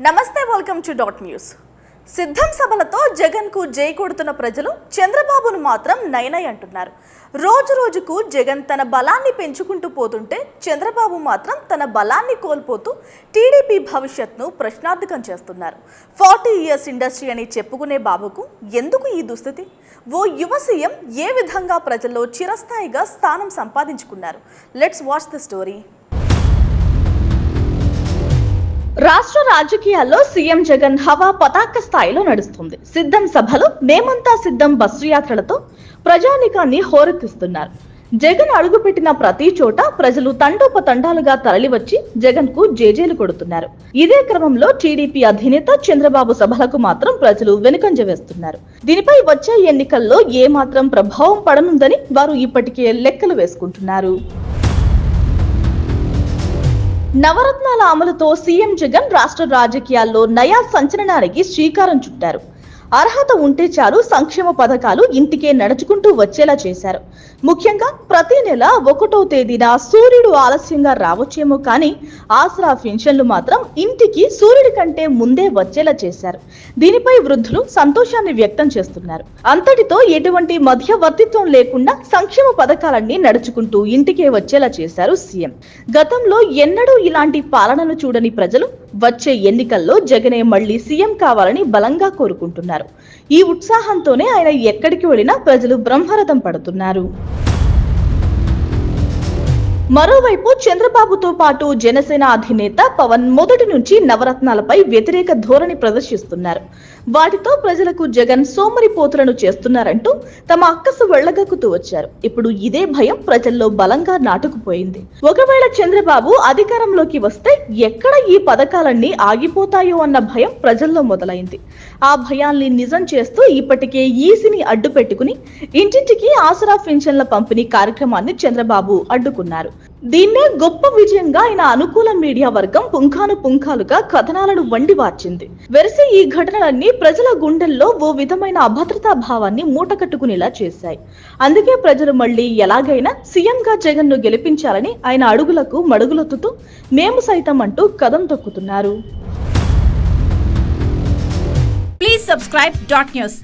నమస్తే, welcome to dot news. సిద్ధం సభలతో జగన్ కు జై కొడుతున్న ప్రజలు చంద్రబాబును మాత్రం నైనై అంటున్నారు. రోజు రోజుకు జగన్ తన బలాన్ని పెంచుకుంటూ పోతుంటే చంద్రబాబు మాత్రం తన బలాన్ని కోల్పోతూ టీడీపీ భవిష్యత్తును ప్రశ్నార్థకం చేస్తున్నారు. 40 ఇయర్స్ ఇండస్ట్రీ అని చెప్పుకునే బాబుకు ఎందుకు ఈ దుస్థితి? ఓ యువ సీఎం ఏ విధంగా ప్రజల్లో చిరస్థాయిగా స్థానం సంపాదించుకున్నారు? Let's watch the story. రాష్ట్ర రాజకీయాల్లో సీఎం జగన్ హవా పతాక స్థాయిలో నడుస్తుంది. సిద్ధం సభలు, మేమంతా సిద్ధం బస్సు యాత్రలతో ప్రజానికాన్ని హోరెత్తిస్తున్నారు. జగన్ అడుగుపెట్టిన ప్రతి చోట ప్రజలు తండోపతండాలుగా తరలివచ్చి జగన్ కు జేజేలు కొడుతున్నారు. ఇదే క్రమంలో టీడీపీ అధినేత చంద్రబాబు సభలకు మాత్రం ప్రజలు వెనుకంజ వేస్తున్నారు. దీనిపై వచ్చే ఎన్నికల్లో ఏ మాత్రం ప్రభావం పడనుందని వారు ఇప్పటికే లెక్కలు వేసుకుంటున్నారు. నవరత్నాల అమలుతో సీఎం జగన్ రాష్ట్ర రాజకీయాల్లో నయా సంచలనానికి శ్రీకారం చుట్టారు. అర్హత ఉంటే చాలు సంక్షేమ పథకాలు ఇంటికే నడుచుకుంటూ వచ్చేలా చేశారు. ముఖ్యంగా ప్రతి నెల 1వ తేదీన సూర్యుడు ఆలస్యంగా రావచ్చేమో కానీ ఆసరా పెన్షన్లు మాత్రం ఇంటికి సూర్యుడి కంటే ముందే వచ్చేలా చేశారు. దీనిపై వృద్ధులు సంతోషాన్ని వ్యక్తం చేస్తున్నారు. అంతటితో ఎటువంటి మధ్యవర్తిత్వం లేకుండా సంక్షేమ పథకాలన్నీ నడుచుకుంటూ ఇంటికే వచ్చేలా చేశారు సీఎం. గతంలో ఎన్నడూ ఇలాంటి పాలనను చూడని ప్రజలు వచ్చే ఎన్నికల్లో జగనే మళ్లీ సీఎం కావాలని బలంగా కోరుకుంటున్నారు. ఈ ఉత్సాహంతోనే ఆయన ఎక్కడికి వెళ్ళినా ప్రజలు బ్రహ్మరథం పడుతున్నారు. మరోవైపు చంద్రబాబుతో పాటు జనసేన అధినేత పవన్ మొదటి నుంచి నవరత్నాలపై వ్యతిరేక ధోరణి ప్రదర్శిస్తున్నారు. వాటితో ప్రజలకు జగన్ సోమరిపోతులను చేస్తున్నారంటూ తమ అక్కసు వెళ్లగక్కుతూ వచ్చారు. ఇప్పుడు ఇదే భయం ప్రజల్లో బలంగా నాటుకుపోయింది. ఒకవేళ చంద్రబాబు అధికారంలోకి వస్తే ఎక్కడ ఈ పథకాలన్నీ ఆగిపోతాయో అన్న భయం ప్రజల్లో మొదలైంది. ఆ భయాల్ని నిజం చేస్తూ ఇప్పటికే ఈసీని అడ్డు పెట్టుకుని ఇంటింటికి ఆసరా పెన్షన్ల పంపిణీ కార్యక్రమాన్ని చంద్రబాబు అడ్డుకున్నారు. దీన్నే గొప్ప విజయంగా ఆయన అనుకూల మీడియా వర్గం పుంఖాలుగా కథనాలను వండి వార్చింది. వెరసి ఈ ఘటనలన్నీ ప్రజల గుండెల్లో ఓ విధమైన అభద్రతా భావాన్ని మూటకట్టుకునేలా చేశాయి. అందుకే ప్రజలు మళ్లీ ఎలాగైనా సీఎంగా జగన్ ను గెలిపించాలని ఆయన అడుగులకు మడుగులొత్తుతూ మేము సైతం అంటూ కదం తొక్కుతున్నారు. Please subscribe Dot News.